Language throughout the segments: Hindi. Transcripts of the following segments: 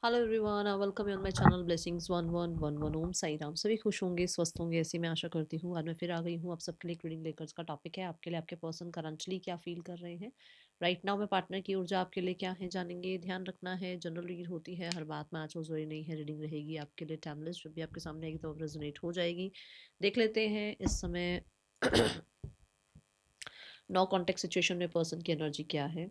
Hello everyone, welcome on my channel blessings 1111 ओम साई राम। सभी खुश होंगे, स्वस्थ होंगे, ऐसी मैं आशा करती हूँ। आज मैं फिर आ गई हूँ आप सबके लिए एक रीडिंग लेकर। इसका टॉपिक है आपके लिए आपके पर्सन करंटली क्या फील कर रहे हैं राइट नाउ में। पार्टनर की ऊर्जा आपके लिए क्या है जानेंगे। ध्यान रखना है, जनरल रीड होती है, हर बात में आज वो जरूरी नहीं है। रीडिंग रहेगी आपके लिए टाइमलेस, जब भी आपके सामने आएगी तो रेजोनेट हो जाएगी। देख लेते हैं इस समय नो कॉन्टेक्ट सिचुएशन में पर्सन की एनर्जी क्या है।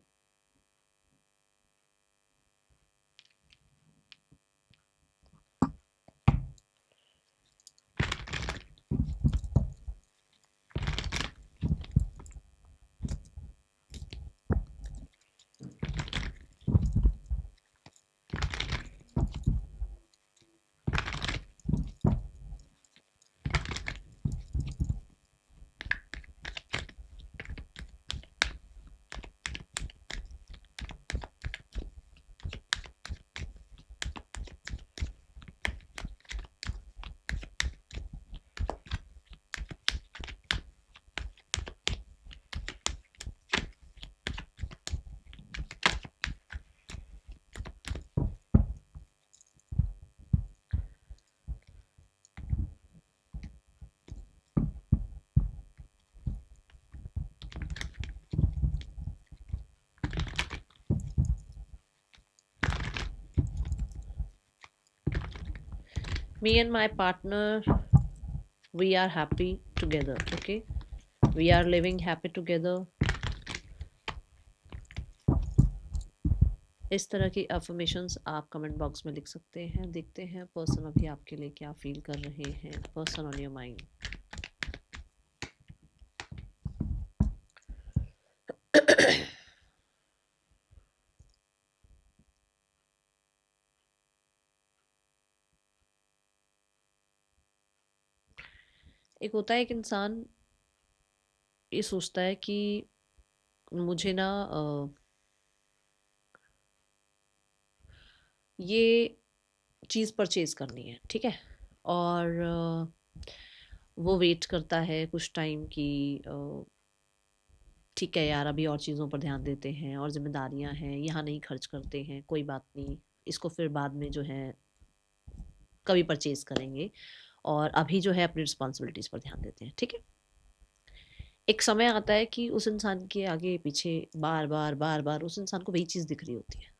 Me and my partner, we are happy together. Okay, we are living happy together. इस तरह की अफर्मेशंस आप कमेंट बॉक्स में लिख सकते हैं। देखते हैं पर्सन अभी आपके लिए क्या फील कर रहे हैं। Person on your mind. एक होता है एक इंसान ये सोचता है कि मुझे ना ये चीज़ परचेज करनी है, ठीक है। और वो वेट करता है कुछ टाइम की, ठीक है यार अभी और चीज़ों पर ध्यान देते हैं और जिम्मेदारियां हैं, यहाँ नहीं खर्च करते हैं, कोई बात नहीं, इसको फिर बाद में जो है कभी परचेज करेंगे, और अभी जो है अपनी रिस्पॉन्सिबिलिटीज़ पर ध्यान देते हैं, ठीक है। एक समय आता है कि उस इंसान के आगे पीछे बार बार बार बार उस इंसान को वही चीज़ दिख रही होती है।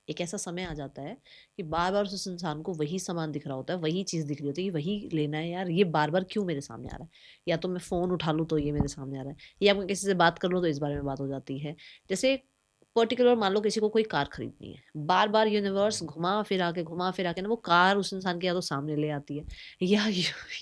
एक ऐसा समय आ जाता है कि बार बार उस इंसान को वही सामान दिख रहा होता है, वही चीज़ दिख रही होती है कि वही लेना है यार, ये बार बार क्यों मेरे सामने आ रहा है। या तो मैं फ़ोन उठा लूँ तो ये मेरे सामने आ रहा है, या मैं किसी से बात कर लूँ तो इस बारे में बात हो जाती है। जैसे पर्टिकुलर मान लो किसी को कोई कार खरीदनी है, बार बार यूनिवर्स घुमा फिरा के ना वो कार उस इंसान के या तो सामने ले आती है, या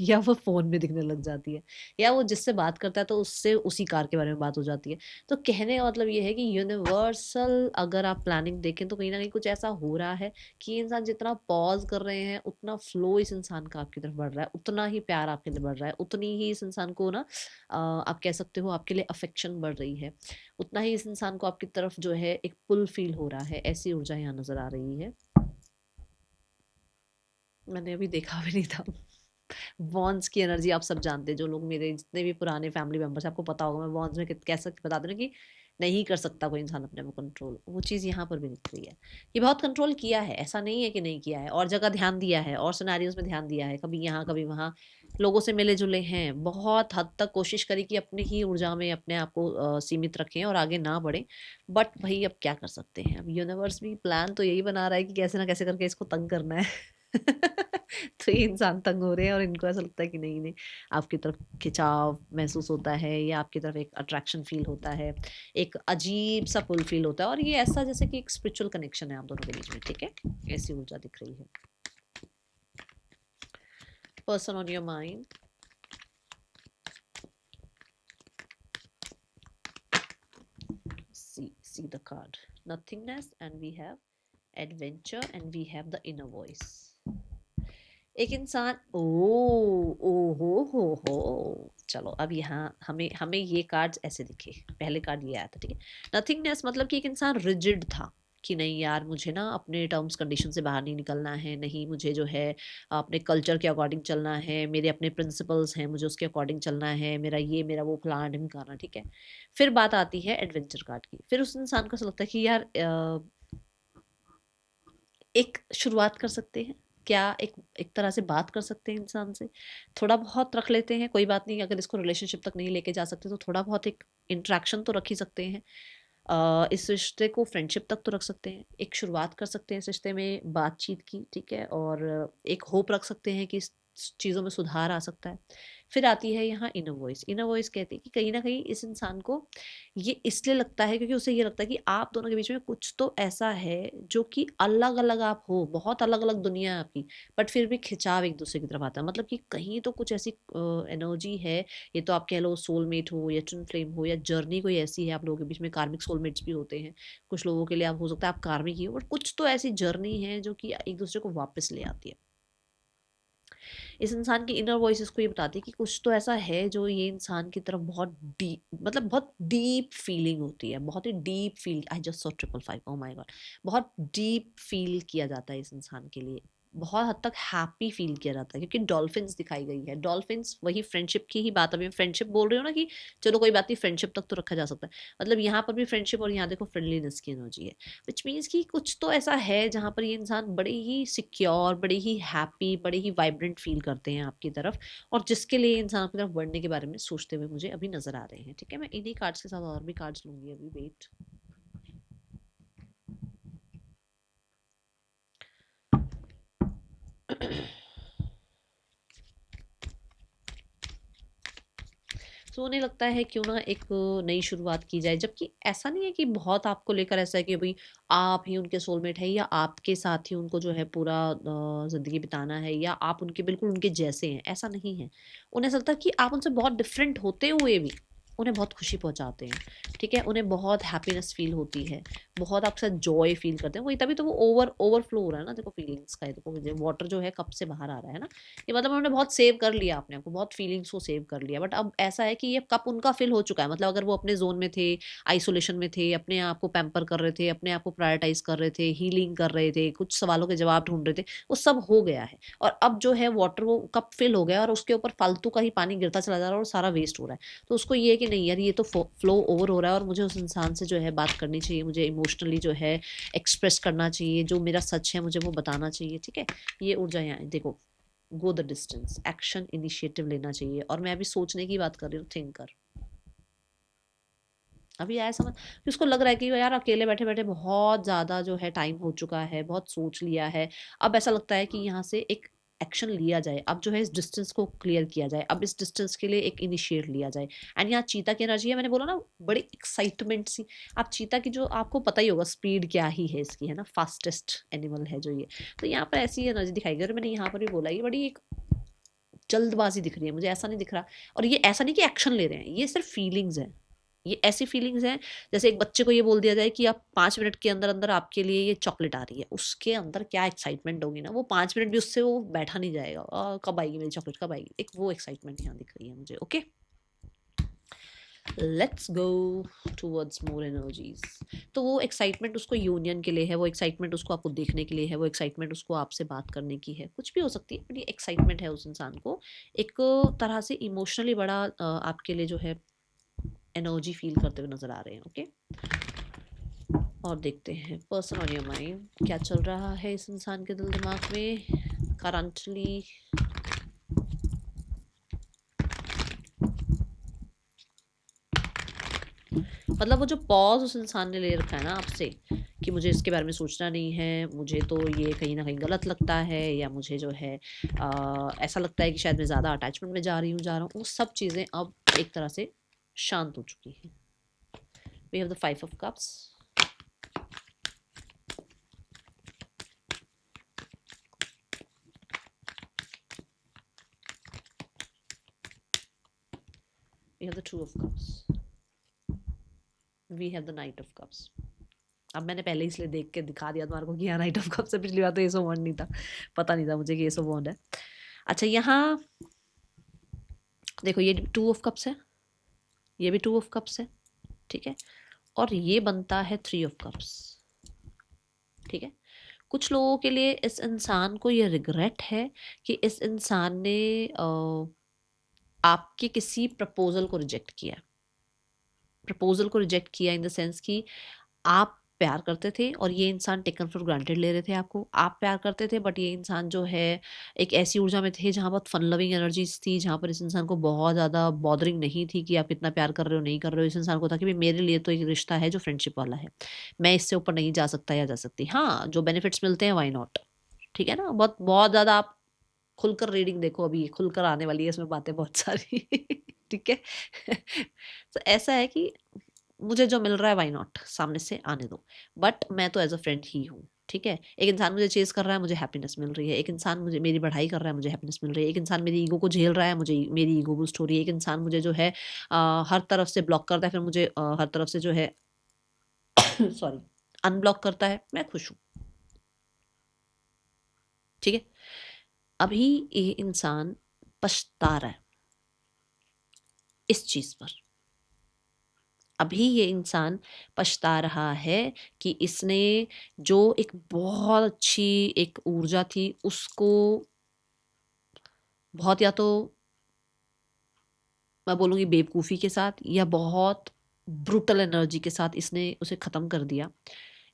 या वो फ़ोन में दिखने लग जाती है, या वो जिससे बात करता है तो उससे उसी कार के बारे में बात हो जाती है। तो कहने का मतलब ये है कि यूनिवर्सल अगर आप प्लानिंग देखें तो कहीं न कहीं कुछ ऐसा हो रहा है कि ये इंसान जितना पॉज़ कर रहे हैं, उतना फ्लो इस इंसान का आपकी तरफ बढ़ रहा है, उतना ही प्यार आपके लिए बढ़ रहा है, उतनी ही इस इंसान को ना आप कह सकते हो आपके लिए अफ़ेक्शन बढ़ रही है, उतना ही इस इंसान को आपकी तरफ जो है एक पुल फ़ील हो रहा है। ऐसी ऊर्जा यहाँ नज़र आ रही है। मैंने अभी देखा भी नहीं था। वॉन्स की एनर्जी आप सब जानते हैं, जो लोग मेरे जितने भी पुराने फैमिली मेंबर्स हैं, आपको पता होगा मैं वॉन्स में कैसा बता दूँ ना कि नहीं कर सकता कोई इंसान अपने में कंट्रोल, वो चीज़ यहाँ पर भी दिख रही है कि बहुत कंट्रोल किया है, ऐसा नहीं है कि नहीं किया है, और जगह ध्यान दिया है और सिनेरियोज में ध्यान दिया है, कभी यहाँ कभी वहाँ, लोगों से मिले जुले हैं, बहुत हद तक कोशिश करी कि अपनी ही ऊर्जा में अपने आप को सीमित रखें और आगे ना बढ़ें। बट भाई अब क्या कर सकते हैं, अब यूनिवर्स भी प्लान तो यही बना रहा है कि कैसे ना कैसे करके इसको तंग करना है। तो ये इंसान तंग हो रहे हैं और इनको ऐसा लगता है कि नहीं नहीं, आपकी तरफ खिंचाव महसूस होता है, या आपकी तरफ एक अट्रैक्शन फील होता है, एक अजीब सा पुल फील होता है, और ये ऐसा जैसे कि एक स्पिरिचुअल कनेक्शन है आप दोनों के बीच में, ठीक है। ऐसी ऊर्जा दिख रही है। Person on your mind. See the card, nothingness, and we have adventure, and we have the inner voice। एक इंसान ओ हो चलो अब यहाँ हमें हमें ये कार्ड्स ऐसे दिखे। पहले कार्ड ये आया था, ठीक है। नथिंगनेस मतलब कि एक इंसान रिजिड था कि नहीं यार मुझे ना अपने टर्म्स कंडीशन से बाहर नहीं निकलना है, नहीं मुझे जो है अपने कल्चर के अकॉर्डिंग चलना है, मेरे अपने प्रिंसिपल्स हैं, मुझे उसके अकॉर्डिंग चलना है, मेरा ये मेरा वो प्लान ढिमकाना, ठीक है। फिर बात आती है एडवेंचर कार्ड की। फिर उस इंसान को ऐसा लगता है कि यार एक शुरुआत कर सकते हैं क्या, एक एक तरह से बात कर सकते हैं इंसान से, थोड़ा बहुत रख लेते हैं, कोई बात नहीं, अगर इसको रिलेशनशिप तक नहीं लेके जा सकते तो थोड़ा बहुत एक इंटरेक्शन तो रख ही सकते हैं। इस रिश्ते को फ्रेंडशिप तक तो रख सकते हैं, एक शुरुआत कर सकते हैं इस रिश्ते में बातचीत की, ठीक है, और एक होप रख सकते हैं कि इस चीज़ों में सुधार आ सकता है। फिर आती है यहाँ इनर वॉइस। इनर वॉइस कहती है कि कहीं ना कहीं इस इंसान को ये इसलिए लगता है क्योंकि उसे ये लगता है कि आप दोनों के बीच में कुछ तो ऐसा है जो कि अलग अलग आप हो, बहुत अलग अलग दुनिया है आपकी, बट फिर भी खिंचाव एक दूसरे की तरफ आता है। मतलब कि कहीं तो कुछ ऐसी एनर्जी है, ये तो आप कह लो सोलमेट हो या ट्विन फ्लेम हो या जर्नी कोई ऐसी है आप लोगों के बीच में, कार्मिक सोलमेट्स भी होते हैं कुछ लोगों के लिए, आप हो सकता है आप कार्मिक ही हो, बट कुछ तो ऐसी जर्नी है जो कि एक दूसरे को वापस ले आती है। इस इंसान की इनर वॉइस इसको ये बताती है कि कुछ तो ऐसा है जो ये इंसान की तरफ बहुत डीप, मतलब बहुत डीप फीलिंग होती है, बहुत ही deep feel, I just saw 555, oh my God, बहुत डीप फील किया जाता है इस इंसान के लिए, बहुत हद तक हैप्पी फील किया जाता है, क्योंकि डॉल्फिन्स दिखाई गई है। डॉल्फिन्स वही फ्रेंडशिप की ही बात, अभी मैं फ्रेंडशिप बोल रही हूँ ना कि चलो कोई बात नहीं, फ्रेंडशिप तक तो रखा जा सकता है, मतलब यहाँ पर भी फ्रेंडशिप और यहाँ देखो फ्रेंडलीनेस की एनर्जी है, विच मीन्स कि कुछ तो ऐसा है जहाँ पर ये इंसान बड़े ही सिक्योर, बड़े ही हैप्पी, बड़े ही वाइब्रेंट फील करते हैं आपकी तरफ, और जिसके लिए इंसान आपकी तरफ बढ़ने के बारे में सोचते हुए मुझे अभी नजर आ रहे हैं। ठीक है, मैं इन्हीं कार्ड्स के साथ और भी कार्ड्स लूंगी अभी, वेट। सो उन्हें लगता है क्यों ना एक नई शुरुआत की जाए, जबकि ऐसा नहीं है कि बहुत आपको लेकर ऐसा है कि भाई आप ही उनके सोलमेट है या आपके साथ ही उनको जो है पूरा जिंदगी बिताना है या आप उनके बिल्कुल उनके जैसे हैं, ऐसा नहीं है। उन्हें ऐसा लगता है कि आप उनसे बहुत डिफरेंट होते हुए भी उन्हें बहुत खुशी पहुंचाते हैं, ठीक है, उन्हें बहुत हैप्पीनेस फील होती है, बहुत आपके साथ जॉय फील करते हैं, वही तभी तो वो ओवरफ्लो हो रहा है ना, देखो फीलिंग्स का, देखो वाटर जो है कप से बाहर आ रहा है ना, ये मतलब उन्होंने बहुत सेव कर लिया अपने आप को, बहुत फीलिंग्स को सेव कर लिया, बट अब ऐसा है कि ये कप उनका फिल हो चुका है, मतलब अगर वो अपने जोन में थे, आइसोलेशन में थे, अपने आप को पैम्पर कर रहे थे, अपने आप को प्रायोरिटाइज कर रहे थे, हीलिंग कर रहे थे, कुछ सवालों के जवाब ढूंढ रहे थे, वो सब हो गया है, और अब जो है वाटर वो कप फिल हो गया और उसके ऊपर फालतू का ही पानी गिरता चला जा रहा है और सारा वेस्ट हो रहा है, तो उसको ये है कि नहीं यार, ये तो फ्लो ओवर हो रहा है और मुझे उस इंसान से जो है बात करनी चाहिए, मुझे इमोशनली जो है एक्सप्रेस करना चाहिए, जो मेरा सच है मुझे वो बताना चाहिए, ठीक है। ये ऊर्जा यहाँ देखो, go the distance, action initiative लेना चाहिए, और मैं अभी सोचने की बात कर रही हूँ, थिंकर। अभी आया समझ कि उसको लग रहा है कि यार अकेले बैठे बैठे बहुत ज़्यादा जो है टाइम हो चुका है, बहुत सोच लिया है, अब ऐसा लगता है कि यहाँ से एक एक्शन लिया जाए, अब जो है इस डिस्टेंस को क्लियर किया जाए, अब इस डिस्टेंस के लिए एक इनिशिएट लिया जाए। एंड यहाँ चीता की एनर्जी है, मैंने बोला ना बड़ी एक्साइटमेंट सी, आप चीता की जो आपको पता ही होगा स्पीड क्या ही है इसकी, है ना, फास्टेस्ट एनिमल है जो ये, तो यहाँ पर ऐसी एनर्जी दिखाई गई, और मैंने यहाँ पर भी बोला ये बड़ी एक जल्दबाजी दिख रही है मुझे, ऐसा नहीं दिख रहा, और ये ऐसा नहीं कि एक्शन ले रहे हैं, ये सिर्फ फीलिंग्स है, ये ऐसी फीलिंग्स हैं जैसे एक बच्चे को ये बोल दिया जाए कि आप 5 मिनट के अंदर अंदर आपके लिए ये चॉकलेट आ रही है, उसके अंदर क्या एक्साइटमेंट होगी ना, वो 5 मिनट भी उससे वो बैठा नहीं जाएगा, कब आएगी मेरी चॉकलेट, कब आएगी, एक वो एक्साइटमेंट यहाँ दिख रही है मुझे। Okay, let's go towards more energies. तो वो एक्साइटमेंट उसको यूनियन के लिए है, वो एक्साइटमेंट उसको आपको देखने के लिए है, वो एक्साइटमेंट उसको आपसे बात करने की है, कुछ भी हो सकती है, बट ये एक्साइटमेंट है उस इंसान को एक तरह से इमोशनली बड़ा आपके लिए जो है एनर्जी फील करते हुए नजर आ रहे हैं। ओके, और देखते हैं पर्सन ऑन योर माइंड, क्या चल रहा है इस इंसान के दिल दिमाग में करंटली। मतलब वो जो पॉज उस इंसान ने ले रखा है ना आपसे कि मुझे इसके बारे में सोचना नहीं है, मुझे तो ये कहीं ना कहीं गलत लगता है, या मुझे जो है ऐसा लगता है कि शायद मैं ज़्यादा अटैचमेंट में जा रहा हूँ, वो सब चीज़ें अब एक तरह से शांत हो चुकी हैं। We have the 5 of Cups, we have the 2 of Cups, we have the Knight of Cups। अब मैंने पहले इसलिए देख के दिखा दिया तुम्हारे को कि यहाँ Knight of Cups है, पिछली बार तो ये सो वॉन्ड नहीं था, पता नहीं था मुझे कि ये सो वॉन्ड है। अच्छा, यहाँ देखो ये 2 of Cups है, ये भी 2 of Cups है, ठीक है, और ये बनता है 3 of Cups, ठीक है। कुछ लोगों के लिए इस इंसान को ये रिग्रेट है कि इस इंसान ने आपके किसी प्रपोजल को रिजेक्ट किया, प्रपोजल को रिजेक्ट किया इन द सेंस कि आप प्यार करते थे और ये इंसान टेकन फॉर ग्रांटेड ले रहे थे आपको। आप प्यार करते थे बट ये इंसान जो है एक ऐसी ऊर्जा में थे जहाँ बहुत फन लविंग एनर्जीज थी, जहाँ पर इस इंसान को बहुत ज़्यादा बॉदरिंग नहीं थी कि आप कितना प्यार कर रहे हो नहीं कर रहे हो। इस इंसान को था कि भाई मेरे लिए तो एक रिश्ता है जो फ्रेंडशिप वाला है, मैं इससे ऊपर नहीं जा सकता या जा सकती। हाँ, जो बेनिफिट्स मिलते हैं व्हाई नॉट, ठीक है ना। बहुत बहुत ज़्यादा आप खुलकर रीडिंग देखो, अभी खुलकर आने वाली है इसमें बातें बहुत सारी ठीक है तो ऐसा है कि मुझे जो मिल रहा है व्हाई नॉट, सामने से आने दो, बट मैं तो एज अ फ्रेंड ही हूँ, ठीक है। एक इंसान मुझे चेज कर रहा है, मुझे हैप्पीनेस मिल रही है। एक इंसान मुझे मेरी बढ़ाई कर रहा है, मुझे हैप्पीनेस मिल रही है। एक इंसान मेरी ईगो को झेल रहा है, मुझे मेरी ईगो बूस्ट हो रही है। एक इंसान मुझे जो है हर तरफ से ब्लॉक करता है, फिर मुझे हर तरफ से जो है सॉरी अनब्लॉक करता है, मैं खुश हूँ, ठीक है। अभी ये इंसान पछता रहा है इस चीज पर। अभी ये इंसान पछता रहा है कि इसने जो एक बहुत अच्छी एक ऊर्जा थी उसको बहुत, या तो मैं बोलूँगी बेवकूफ़ी के साथ या बहुत ब्रूटल एनर्जी के साथ इसने उसे ख़त्म कर दिया।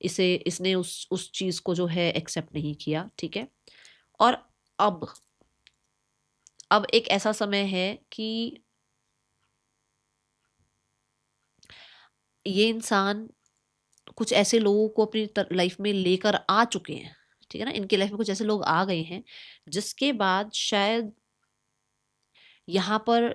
इसे इसने उस चीज़ को जो है एक्सेप्ट नहीं किया, ठीक है। और अब अब एक ऐसा समय है कि ये इंसान कुछ ऐसे लोगों को अपनी लाइफ में लेकर आ चुके हैं, ठीक है ना। इनके लाइफ में कुछ ऐसे लोग आ गए हैं जिसके बाद शायद यहाँ पर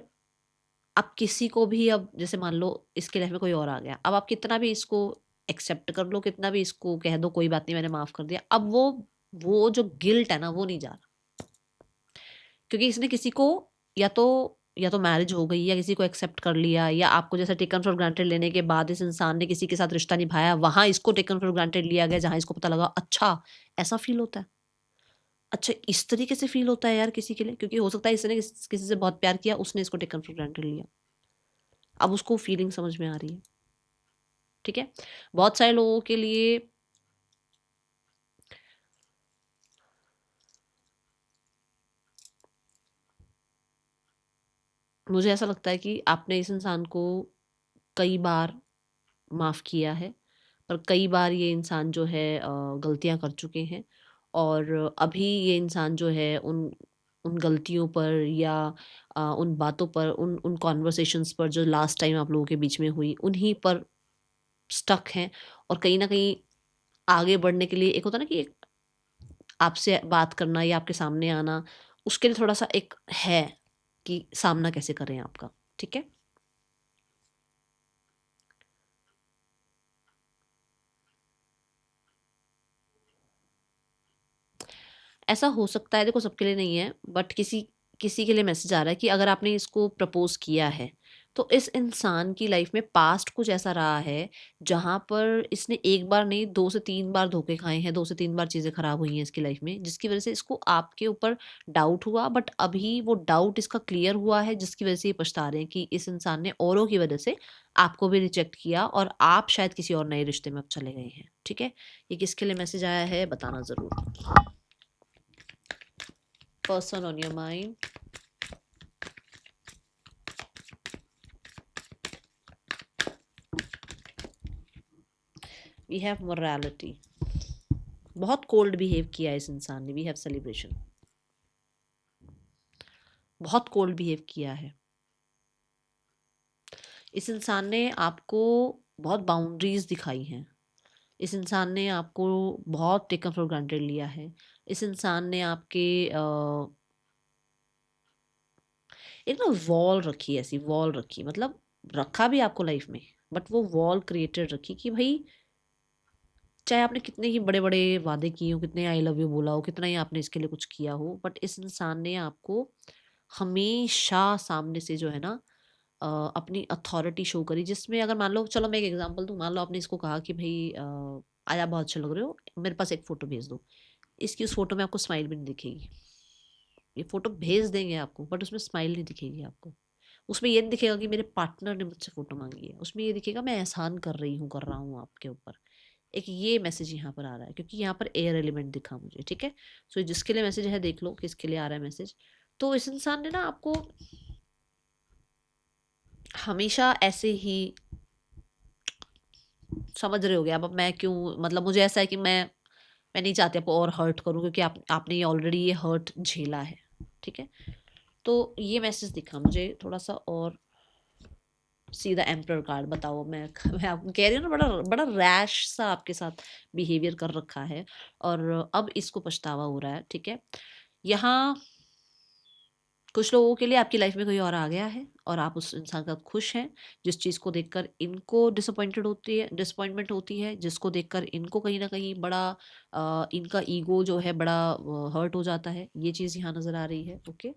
आप किसी को भी, अब जैसे मान लो इसके लाइफ में कोई और आ गया, अब आप कितना भी इसको एक्सेप्ट कर लो, कितना भी इसको कह दो कोई बात नहीं मैंने माफ कर दिया, अब वो जो गिल्ट है ना वो नहीं जा रहा, क्योंकि इसने किसी को या तो मैरिज हो गई या किसी को एक्सेप्ट कर लिया, या आपको जैसे टेकन फॉर ग्रांटेड लेने के बाद इस इंसान ने किसी के साथ रिश्ता निभाया, वहां इसको टेकन फॉर ग्रांटेड लिया गया, जहां इसको पता लगा अच्छा ऐसा फील होता है, अच्छा इस तरीके से फील होता है यार किसी के लिए, क्योंकि हो सकता है इसने किसी से बहुत प्यार किया, उसने इसको टेकन फॉर ग्रांटेड लिया, अब उसको फीलिंग समझ में आ रही है, ठीक है। बहुत सारे लोगों के लिए मुझे ऐसा लगता है कि आपने इस इंसान को कई बार माफ़ किया है, पर कई बार ये इंसान जो है गलतियाँ कर चुके हैं, और अभी ये इंसान जो है उन उन गलतियों पर या उन बातों पर, उन उन कॉन्वर्सेशंस पर जो लास्ट टाइम आप लोगों के बीच में हुई, उन्हीं पर स्टक हैं। और कहीं न कहीं आगे बढ़ने के लिए एक होता है ना कि एक आपसे बात करना या आपके सामने आना, उसके लिए थोड़ा-सा एक है कि सामना कैसे करें आपका, ठीक है? ऐसा हो सकता है, देखो सबके लिए नहीं है, बट किसी किसी के लिए मैसेज आ रहा है कि अगर आपने इसको प्रपोज़ किया है, तो इस इंसान की लाइफ़ में पास्ट कुछ ऐसा रहा है, जहाँ पर इसने 1 बार नहीं 2 से 3 बार धोखे खाए हैं, 2 से 3 बार चीज़ें खराब हुई हैं इसकी लाइफ़ में, जिसकी वज़ह से इसको आपके ऊपर डाउट हुआ, बट अभी वो डाउट इसका क्लियर हुआ है, जिसकी वज़ह से ये पछता रहे हैं कि इस इंसान ने औरों की वज़ह से आपको भी रिजेक्ट किया और आप शायद किसी और नए रिश्ते में अब चले गए हैं, ठीक है? ये किसके लिए मैसेज आया है बताना ज़रूर। Person on your mind. We have morality. बहुत कोल्ड बिहेव किया है इस इंसान ने। We have celebration. बहुत कोल्ड बिहेव किया है इस इंसान ने। आपको बहुत बाउंड्रीज दिखाई हैं। इस इंसान ने आपको बहुत टेकन फॉर ग्रांटेड लिया है। इस इंसान ने आपके एक ना वॉल रखी, ऐसी वॉल रखी, मतलब रखा भी आपको लाइफ में, बट वो वॉल क्रिएटेड रखी कि भाई चाहे आपने कितने ही बड़े बड़े वादे किए हो, कितने आई लव यू बोला हो, कितना ही आपने इसके लिए कुछ किया हो, बट इस इंसान ने आपको हमेशा सामने से जो है ना अपनी अथॉरिटी शो करी, जिसमें अगर मान लो, चलो मैं एक एग्जांपल दूं, मान लो आपने इसको कहा कि भाई आज आप बहुत अच्छे लग रहे हो, मेरे पास एक फ़ोटो भेज दो। इसकी उस फ़ोटो में आपको स्माइल भी नहीं दिखेगी। ये फ़ोटो भेज देंगे आपको, बट उसमें स्माइल नहीं दिखेगी आपको। उसमें ये नहीं दिखेगा कि मेरे पार्टनर ने मुझसे फ़ोटो मांगी है। उसमें ये दिखेगा मैं एहसान कर रही हूँ, कर रहा हूँ आपके ऊपर। एक ये मैसेज यहाँ पर आ रहा है, क्योंकि यहाँ पर एयर एलिमेंट दिखा मुझे, ठीक है। सो जिसके लिए मैसेज है देख लो किसके लिए आ रहा है मैसेज। तो इस इंसान ने ना आपको हमेशा ऐसे ही समझ रहे होगे अब मैं क्यों, मतलब मुझे ऐसा है कि मैं नहीं चाहती आपको और हर्ट करूँ, क्योंकि आपने ये ऑलरेडी ये हर्ट झेला है, ठीक है। तो ये मैसेज दिखा मुझे थोड़ा सा, और सी द एम्परर कार्ड। बताओ, मैं आपको कह रही हूँ ना, बड़ा बड़ा रैश सा आपके साथ बिहेवियर कर रखा है, और अब इसको पछतावा हो रहा है, ठीक है। यहाँ कुछ लोगों के लिए आपकी लाइफ में कोई और आ गया है, और आप उस इंसान का खुश हैं, जिस चीज़ को देखकर इनको डिसअपॉइंटमेंट होती है, जिसको देखकर इनको कहीं ना कहीं बड़ा इनका ईगो जो है बड़ा हर्ट हो जाता है। ये चीज़ यहाँ नज़र आ रही है, ओके।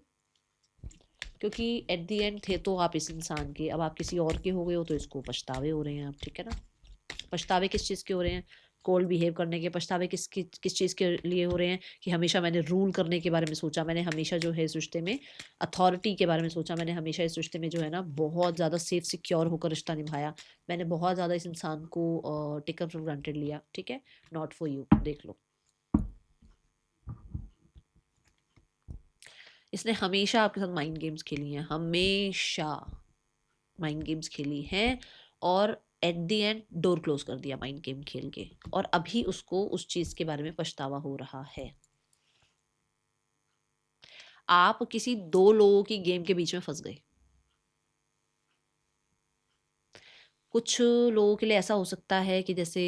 क्योंकि एट द एंड थे तो आप इस इंसान के, अब आप किसी और के हो गए हो, तो इसको पछतावे हो रहे हैं आप, ठीक है ना। पछतावे किस चीज़ के हो रहे हैं? कोल्ड बिहेव करने के पछतावे किस चीज़ के लिए हो रहे हैं? कि हमेशा मैंने रूल करने के बारे में सोचा, मैंने हमेशा जो है इस रिश्ते में अथॉरिटी के बारे में सोचा, मैंने हमेशा इस रिश्ते में जो है ना बहुत ज़्यादा सेफ सिक्योर होकर रिश्ता निभाया, मैंने बहुत ज़्यादा इस इंसान को टेकन फॉर ग्रांटेड लिया, ठीक है। नॉट फॉर यू, देख लो। इसने हमेशा आपके साथ माइंड गेम्स खेली हैं, हमेशा माइंड गेम्स खेली हैं, और at the end door close कर दिया माइंड गेम खेल के, और अभी उसको उस चीज के बारे में पछतावा हो रहा है। आप किसी दो लोगों की गेम के बीच में फंस गए। कुछ लोगों के लिए ऐसा हो सकता है कि जैसे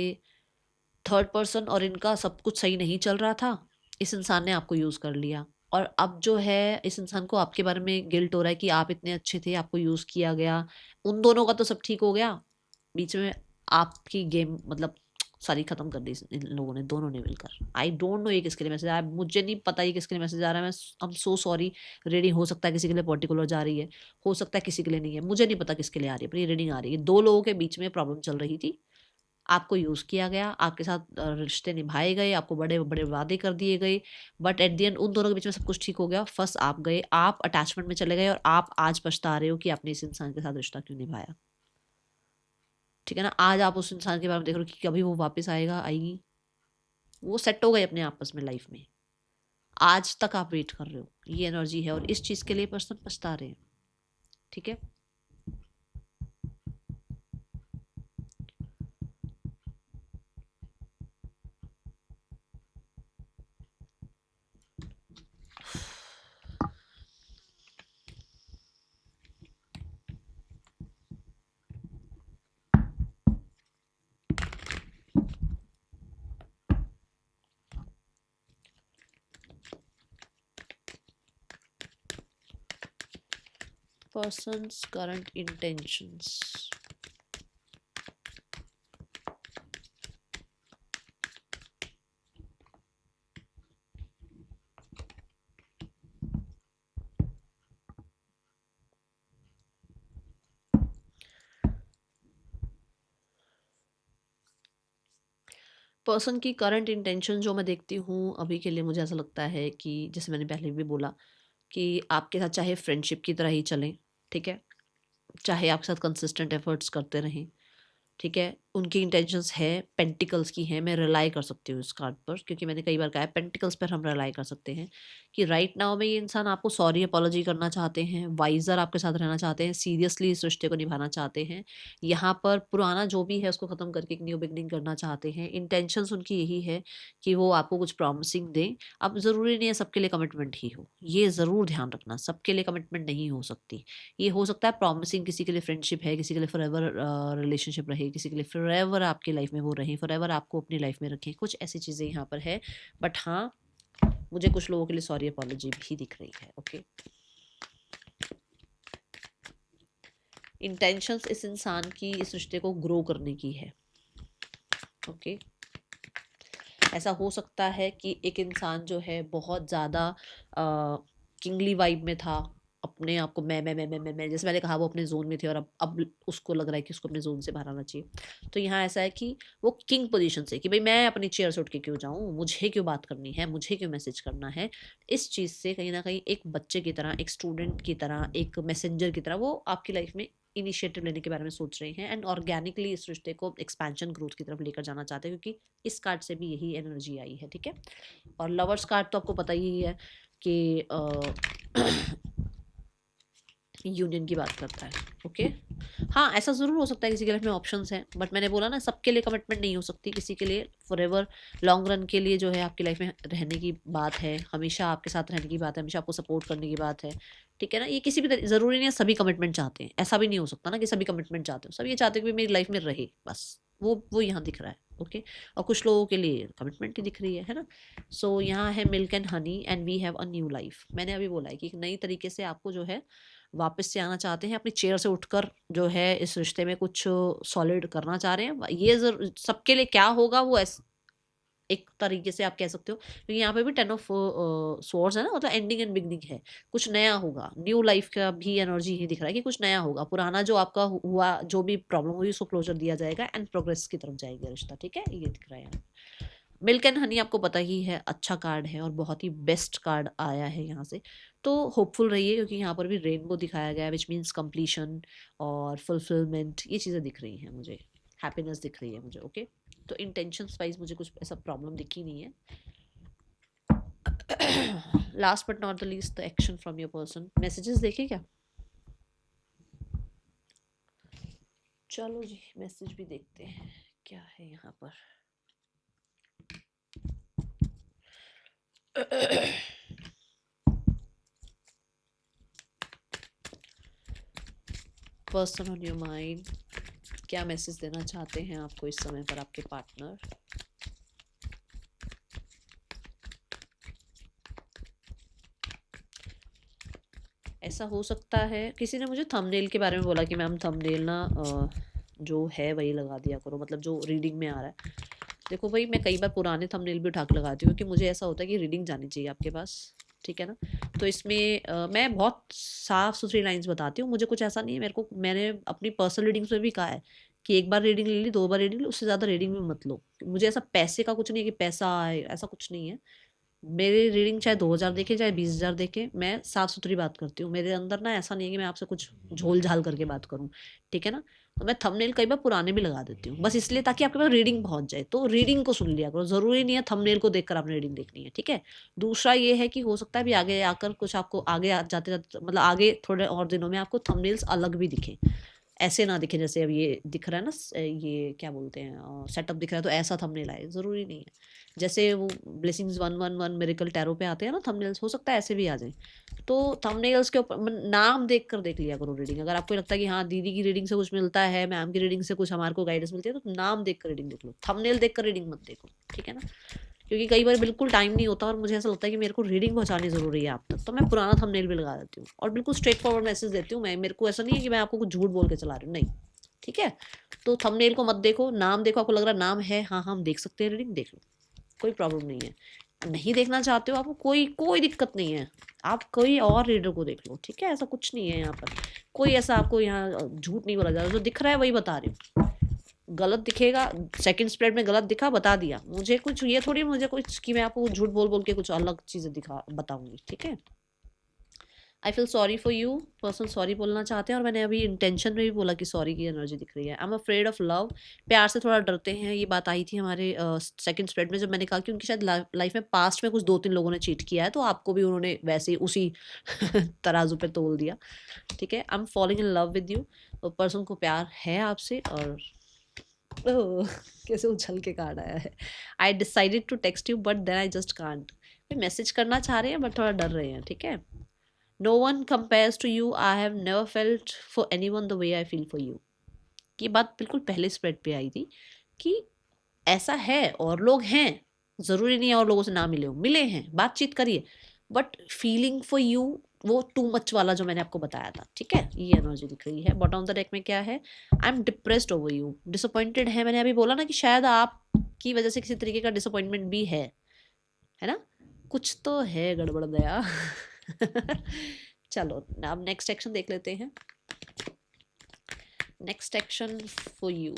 थर्ड पर्सन और इनका सब कुछ सही नहीं चल रहा था, इस इंसान ने आपको यूज कर लिया, और अब जो है इस इंसान को आपके बारे में गिल्ट हो रहा है कि आप इतने अच्छे थे, आपको यूज किया गया। उन दोनों का तो सब ठीक हो गया, बीच में आपकी गेम मतलब सारी खत्म कर दी इन लोगों ने, दोनों ने मिलकर। आई डोंट नो ये किसके लिए मैसेज आया, मुझे नहीं पता ये किसके लिए मैसेज आ रहा है। मैं I am so sorry. Reading हो सकता है किसी के लिए पर्टिकुलर जा रही है, हो सकता है किसी के लिए नहीं है, मुझे नहीं पता किसके लिए आ रही है, पर ये रीडिंग आ रही है। दो लोगों के बीच में प्रॉब्लम चल रही थी, आपको यूज़ किया गया, आपके साथ रिश्ते निभाए गए, आपको बड़े बड़े वादे कर दिए गए, बट एट द एंड उन दोनों के बीच में सब कुछ ठीक हो गया, फंस आप गए, आप अटैचमेंट में चले गए, और आप आज पछता रहे हो कि आपने इस इंसान के साथ रिश्ता क्यों निभाया, ठीक है ना। आज आप उस इंसान के बारे में देख रहे हो कि कभी वो वापस आएगा, आएगी, वो सेट हो गए अपने आपस में लाइफ में, आज तक आप वेट कर रहे हो, ये एनर्जी है, और इस चीज़ के लिए पर्सन पछता रहे हैं, ठीक है। Person's current intentions। पर्सन की करंट इंटेंशन जो मैं देखती हूँ अभी के लिए, मुझे ऐसा लगता है कि जैसे मैंने पहले भी बोला कि आपके साथ चाहे फ्रेंडशिप की तरह ही चलें, ठीक है, चाहे आपके साथ कंसिस्टेंट एफर्ट्स करते रहें, ठीक है। उनकी इंटेंशंस है पेंटिकल्स की हैं, मैं रिलाई कर सकती हूँ इस कार्ड पर, क्योंकि मैंने कई बार कहा है पेंटिकल्स पर हम रिलाई कर सकते हैं कि राइट नाउ में ये इंसान आपको सॉरी अपॉलॉजी करना चाहते हैं, वाइजर आपके साथ रहना चाहते हैं, सीरियसली इस रिश्ते को निभाना चाहते हैं, यहाँ पर पुराना जो भी है उसको ख़त्म करके एक न्यू बिगनिंग करना चाहते हैं। इंटेंशंस उनकी यही है कि वो आपको कुछ प्रॉमिसिंग दें। अब ज़रूरी नहीं है सबके लिए कमिटमेंट ही हो, ये ज़रूर ध्यान रखना, सबके लिए कमिटमेंट नहीं हो सकती। ये हो सकता है प्रॉमिसिंग, किसी के लिए फ्रेंडशिप है, किसी के लिए फॉरएवर रिलेशनशिप रहे, किसी के लिए फॉरएवर आपकी लाइफ में वो रहें, फॉरएवर आपको अपनी लाइफ में रखें, कुछ ऐसी चीज़ें यहाँ पर है। बट हाँ, मुझे कुछ लोगों के लिए सॉरी अपॉलॉजी भी दिख रही है, ओके। इंटेंशंस इस इंसान की इस रिश्ते को ग्रो करने की है, ओके। ऐसा हो सकता है कि एक इंसान जो है बहुत ज़्यादा किंगली वाइब में था, अपने आप को मैं जैसे मैंने कहा, वो अपने जोन में थे, और अब उसको लग रहा है कि उसको अपने जोन से बाहर आना चाहिए। तो यहाँ ऐसा है कि वो किंग पोजीशन से, कि भाई मैं अपनी चेयर से उठ के क्यों जाऊँ, मुझे क्यों बात करनी है, मुझे क्यों मैसेज करना है, इस चीज़ से कहीं ना कहीं एक बच्चे की तरह, एक स्टूडेंट की तरह, एक मैसेंजर की तरह वो आपकी लाइफ में इनिशिएटिव लेने के बारे में सोच रहे हैं, एंड ऑर्गेनिकली इस रिश्ते को एक्सपेंशन ग्रोथ की तरफ लेकर जाना चाहते हैं, क्योंकि इस कार्ड से भी यही एनर्जी आई है, ठीक है। और लवर्स कार्ड तो आपको पता ही है कि यूनियन की बात करता है। ओके, हाँ ऐसा ज़रूर हो सकता है किसी के लाइफ में ऑप्शंस हैं, बट मैंने बोला ना सबके लिए कमिटमेंट नहीं हो सकती, किसी के लिए फॉरएवर लॉन्ग रन के लिए जो है आपकी लाइफ में रहने की बात है, हमेशा आपके साथ रहने की बात है, हमेशा आपको सपोर्ट करने की बात है। ठीक है ना, ये किसी भी ज़रूरी नहीं है सभी कमिटमेंट चाहते हैं, ऐसा भी नहीं हो सकता ना कि सभी कमिटमेंट चाहते हो, सब ये चाहते हैं कि मेरी लाइफ में रहे बस, वो यहाँ दिख रहा है। ओके, और कुछ लोगों के लिए कमिटमेंट ही दिख रही है ना। सो यहाँ है milk and honey and we have a new life. मैंने अभी बोला है कि एक नई तरीके से आपको जो है वापस से आना चाहते हैं, अपनी चेयर से उठकर जो है इस रिश्ते में कुछ सॉलिड करना चाह रहे हैं। ये सबके लिए क्या होगा वो एक तरीके से आप कह सकते हो, क्योंकि यहाँ पे भी 10 ऑफ स्वॉर्ड्स है ना, मतलब एंडिंग एंड बिगनिंग है, कुछ नया होगा, न्यू लाइफ का भी एनर्जी ही दिख रहा है कि कुछ नया होगा, पुराना जो आपका हुआ जो भी प्रॉब्लम हुई उसको क्लोजर दिया जाएगा एंड प्रोग्रेस की तरफ जाएगा रिश्ता। ठीक है, ये दिख रहा है यहाँ। मिल्क एंड हनी आपको पता ही है अच्छा कार्ड है और बहुत ही बेस्ट कार्ड आया है यहाँ से, तो होपफुल रहिए क्योंकि यहाँ पर भी रेनबो दिखाया गया है विच मीन्स कंप्लीशन और फुलफिलमेंट, ये चीज़ें दिख रही हैं मुझे, हैप्पीनेस दिख रही है मुझे। ओके, तो इंटेंशंस वाइज मुझे कुछ ऐसा प्रॉब्लम दिखी नहीं है। Last but not the least the action from your person. Messages देखे क्या? चलो जी मैसेज भी देखते हैं क्या है यहाँ पर। पर्सन ऑन योर माइंड क्या मैसेज देना चाहते हैं आपको इस समय पर आपके पार्टनर? ऐसा हो सकता है किसी ने मुझे थंबनेल के बारे में बोला कि मैम थंबनेल ना जो है वही लगा दिया करो, मतलब जो रीडिंग में आ रहा है। देखो भाई मैं कई बार पुराने थंबनेल भी उठा के लगाती हूँ क्योंकि मुझे ऐसा होता है कि रीडिंग जानी चाहिए आपके पास। ठीक है ना, तो इसमें मैं बहुत साफ सुथरी लाइंस बताती हूँ, मुझे कुछ ऐसा नहीं है, मेरे को मैंने अपनी पर्सनल रीडिंग्स में भी कहा है कि एक बार रीडिंग ले ली, 2 बार रीडिंग ली, उससे ज़्यादा रीडिंग में मत लो। मुझे ऐसा पैसे का कुछ नहीं है कि पैसा आए, ऐसा कुछ नहीं है। मेरी रीडिंग चाहे 2000 देखे चाहे 20,000 देखे, मैं साफ सुथरी बात करती हूँ, मेरे अंदर ना ऐसा नहीं है कि मैं आपसे कुछ झोल झाल करके बात करूँ। ठीक है ना, तो मैं थंबनेल कई बार पुराने भी लगा देती हूँ बस इसलिए ताकि आपके पास रीडिंग पहुंच जाए, तो रीडिंग को सुन लिया करो, जरूरी नहीं है थंबनेल को देखकर आपने रीडिंग देखनी है। ठीक है, दूसरा ये है कि हो सकता है भी आगे आकर कुछ आपको आगे जाते जाते मतलब आगे थोड़े और दिनों में आपको थंबनेल्स अलग भी दिखें, ऐसे ना दिखे जैसे अब ये दिख रहा है ना, ये क्या बोलते हैं सेटअप दिख रहा है तो ऐसा थंबनेल आए, ज़रूरी नहीं है। जैसे वो ब्लेसिंग्स 111 मिरेकल टैरो पे आते हैं ना थंबनेल्स, हो सकता है ऐसे भी आ जाए। तो थंबनेल्स के ऊपर नाम देख कर देख लिया करो रीडिंग, अगर आपको लगता है कि हाँ दीदी की रीडिंग से कुछ मिलता है, मैम की रीडिंग से कुछ हमारे को गाइडेंस मिलती है, तो नाम देख कर रीडिंग देख लो, थंबनेल देख कर रीडिंग मत देखो। ठीक है ना, क्योंकि कई बार बिल्कुल टाइम नहीं होता और मुझे ऐसा लगता है कि मेरे को रीडिंग पहुंचानी ज़रूरी है आप तक, तो मैं पुराना थंबनेल भी लगा देती हूँ और बिल्कुल स्ट्रेट फॉरवर्ड मैसेज देती हूँ। मैं मेरे को ऐसा नहीं है कि मैं आपको कुछ झूठ बोल के चला रही हूँ, नहीं। ठीक है, तो थंबनेल को मत देखो, नाम देखो, आपको लग रहा है नाम है, हाँ हम देख सकते हैं रीडिंग, देख लो, कोई प्रॉब्लम नहीं है। नहीं देखना चाहते हो आपको कोई कोई दिक्कत नहीं है, आप कोई और रीडर को देख लो। ठीक है, ऐसा कुछ नहीं है यहाँ पर, कोई ऐसा आपको यहाँ झूठ नहीं बोला जा रहा, जो दिख रहा है वही बता रही हूँ। गलत दिखेगा, सेकंड स्प्रेड में गलत दिखा बता दिया, मुझे कुछ ये थोड़ी मुझे कुछ कि मैं आपको झूठ बोल बोल के कुछ अलग चीज़ें दिखा बताऊंगी। ठीक है, I feel sorry for you, person sorry बोलना चाहते हैं और मैंने अभी इंटेंशन में भी बोला कि सॉरी की एनर्जी दिख रही है। I am afraid of love, प्यार से थोड़ा डरते हैं, ये बात आई थी हमारे सेकंड स्प्रेड में जब मैंने कहा कि उनकी शायद लाइफ में पास्ट में कुछ 2-3 लोगों ने चीट किया है, तो आपको भी उन्होंने वैसे ही उसी तराजू पे तोल दिया। ठीक है, I am following in love with you, person को प्यार है आपसे और ओह, कैसे उछल के कार्ड आया है। I decided to text you but then I just can't, message करना चाह रहे हैं बट थोड़ा डर रहे हैं। ठीक है, no one compares to you, I have never felt for anyone the way I feel for you. ये बात बिल्कुल पहले स्प्रेड पे आई थी कि ऐसा है और लोग हैं, ज़रूरी नहीं है और लोगों से ना मिले हो, मिले हैं, बातचीत करिए, बट फीलिंग फॉर यू वो टू मच वाला जो मैंने आपको बताया था। ठीक है, ये एनर्जी दिख रही है। बॉटम ऑफ द डेक में क्या है, I am depressed over you, disappointed है। मैंने अभी बोला ना कि शायद आपकी वजह से किसी तरीके का डिसअपॉइंटमेंट भी है ना, कुछ तो है गड़बड़ दया। चलो अब नेक्स्ट एक्शन देख लेते हैं। Next action for you,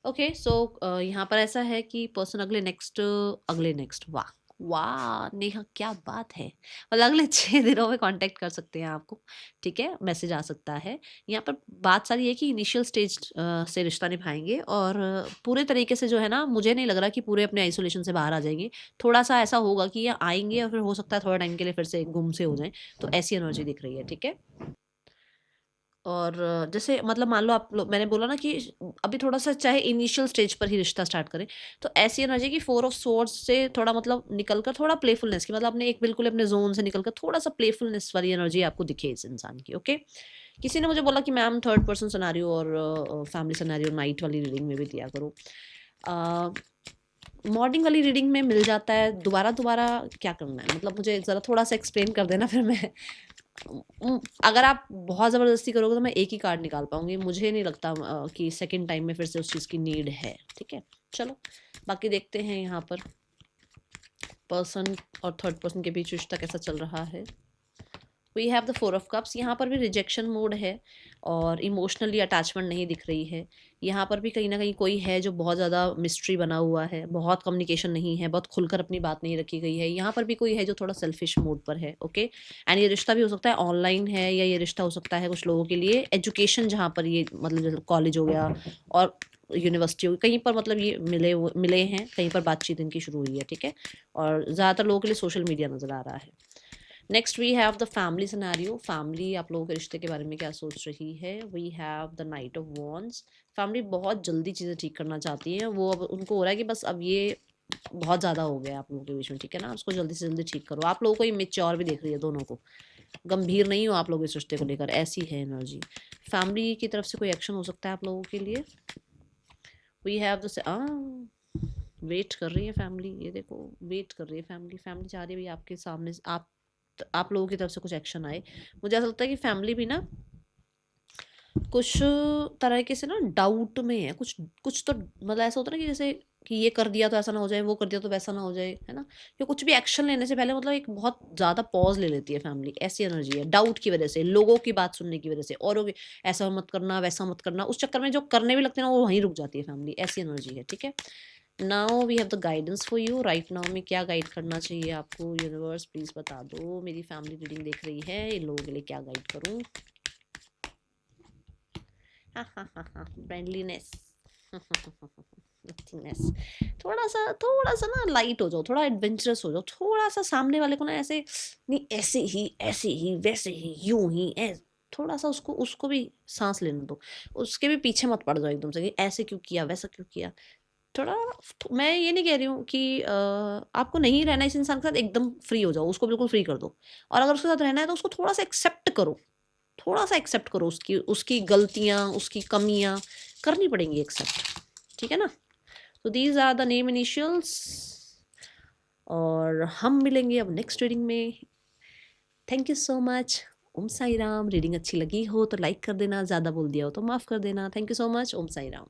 okay so यहाँ पर ऐसा है कि पर्सन अगले नेक्स्ट वाह वाह! नेहा क्या बात है! मतलब अगले 6 दिनों में कॉन्टैक्ट कर सकते हैं आपको, ठीक है? मैसेज आ सकता है। यहाँ पर बात सारी ये है कि इनिशियल स्टेज से रिश्ता निभाएँगे और पूरे तरीके से जो है ना, मुझे नहीं लग रहा कि पूरे अपने आइसोलेशन से बाहर आ जाएँगे। थोड़ा-सा ऐसा होगा कि ये आएँगे और फिर हो सकता है थोड़ा टाइम के लिए फिर से गुम से हो जाएँ, तो ऐसी एनर्जी दिख रही है, ठीक है? और जैसे मतलब मान लो आप लोग, मैंने बोला ना कि अभी थोड़ा-सा चाहे इनिशियल स्टेज पर ही रिश्ता स्टार्ट करें, तो ऐसी एनर्जी कि 4 ऑफ सोर्ड्स से थोड़ा मतलब निकल कर थोड़ा प्लेफुलनेस की, मतलब अपने एक बिल्कुल अपने ज़ोन से निकल कर थोड़ा-सा प्लेफुलनेस वाली एनर्जी आपको दिखे इस इंसान की, ओके? किसी ने मुझे बोला कि मैम थर्ड पर्सन सिनेरियो और फैमिली सिनेरियो नाइट वाली रीडिंग में भी दिया करो। अ, मॉर्निंग वाली रीडिंग में मिल जाता है, दोबारा-दोबारा क्या करना है? मतलब मुझे ज़रा थोड़ा-सा एक्सप्लेन कर देना, फिर मैं अगर आप बहुत ज़बरदस्ती करोगे तो मैं एक ही कार्ड निकाल पाऊँगी। मुझे नहीं लगता कि सेकंड टाइम में फिर से उस चीज़ की नीड है, ठीक है? चलो, बाकी देखते हैं यहाँ पर पर्सन और थर्ड पर्सन के बीच रिश्ता कैसा चल रहा है। We have the 4 of cups, यहाँ पर भी रिजेक्शन मोड है और इमोशनली अटैचमेंट नहीं दिख रही है। यहाँ पर भी कहीं न कहीं कोई है जो बहुत ज़्यादा मिस्ट्री बना हुआ है, बहुत कम्युनिकेशन नहीं है, बहुत खुलकर अपनी बात नहीं रखी गई है। यहाँ पर भी कोई है जो थोड़ा सेल्फिश मोड पर है, ओके? एंड ये रिश्ता भी हो सकता है ऑनलाइन है, या ये रिश्ता हो सकता है कुछ लोगों के लिए एजुकेशन, जहाँ पर ये मतलब जैसे कॉलेज हो गया और यूनिवर्सिटी हो गई, कहीं पर मतलब ये मिले हैं, कहीं पर बातचीत इनकी शुरू हुई है, ठीक है? और ज़्यादातर लोगों के लिए सोशल मीडिया नज़र आ रहा है। Next we have the family scenario. Family आप लोगों के रिश्ते के बारे में क्या सोच रही है? We have the knight of wands. Family बहुत जल्दी चीज़ें ठीक करना चाहती हैं, वो अब उनको हो रहा है कि बस अब ये बहुत ज़्यादा हो गया आप लोगों के बीच में, ठीक है ना? उसको जल्दी से जल्दी ठीक करो। आप लोगों को ये मेच्योर भी देख रही है दोनों को, गंभीर नहीं हो आप लोग इस रिश्ते को लेकर, ऐसी है एनर्जी। फैमिली की तरफ से कोई एक्शन हो सकता है आप लोगों के लिए। वी हैव द वेट कर रही है फैमिली, ये देखो वेट कर रही है फैमिली। फैमिली चाह रही है भी आपके सामने आप लोगों की तरफ से कुछ एक्शन आए। मुझे ऐसा लगता है कि फैमिली भी ना कुछ तरीके से ना डाउट में है, कुछ कुछ तो मतलब ऐसा होता है ना कि जैसे कि ये कर दिया तो ऐसा ना हो जाए, वो कर दिया तो वैसा ना हो जाए, है ना? या कुछ भी एक्शन लेने से पहले मतलब एक बहुत ज़्यादा पॉज़ ले लेती है फैमिली, ऐसी एनर्जी है। डाउट की वज़ह से, लोगों की बात सुनने की वज़ह से, औरों की ऐसा मत करना, वैसा मत करना, उस चक्कर में जो करने भी लगते हैं ना, वो वहीं रुक जाती है फैमिली, ऐसी एनर्जी है, ठीक है? Now we have the guidance for you right now, में क्या गाइड करना चाहिए आपको? यूनिवर्स प्लीज़ बता दो। मेरी फैमिली रीडिंग देख रही है, इन लोगों के लिए क्या गाइड करूँ? Friendliness, nothingness. थोड़ा सा ना लाइट हो जाओ, थोड़ा एडवेंचरस हो जाओ, थोड़ा सा सामने वाले को ना ऐसे नहीं, ऐसे ही वैसे ही यूं ही ऐसे, थोड़ा सा उसको उसको भी सांस लेने दो। उसके भी पीछे मत पड़ जाओ एकदम से कि ऐसे क्यों किया, वैसा क्यों किया। थोड़ा, मैं ये नहीं कह रही हूँ कि आपको नहीं रहना इस इंसान के साथ, एकदम फ्री हो जाओ, उसको बिल्कुल फ्री कर दो। और अगर उसके साथ रहना है तो उसको थोड़ा सा एक्सेप्ट करो, थोड़ा-सा एक्सेप्ट करो, उसकी उसकी गलतियाँ, उसकी कमियाँ करनी पड़ेंगी एक्सेप्ट, ठीक है ना? तो these are the name initials और हम मिलेंगे अब नेक्स्ट रीडिंग में। Thank you so much. Om Sai Ram. Reading अच्छी लगी हो तो लाइक कर देना, ज़्यादा बोल दिया हो तो माफ़ कर देना। Thank you so much. Om Sai Ram.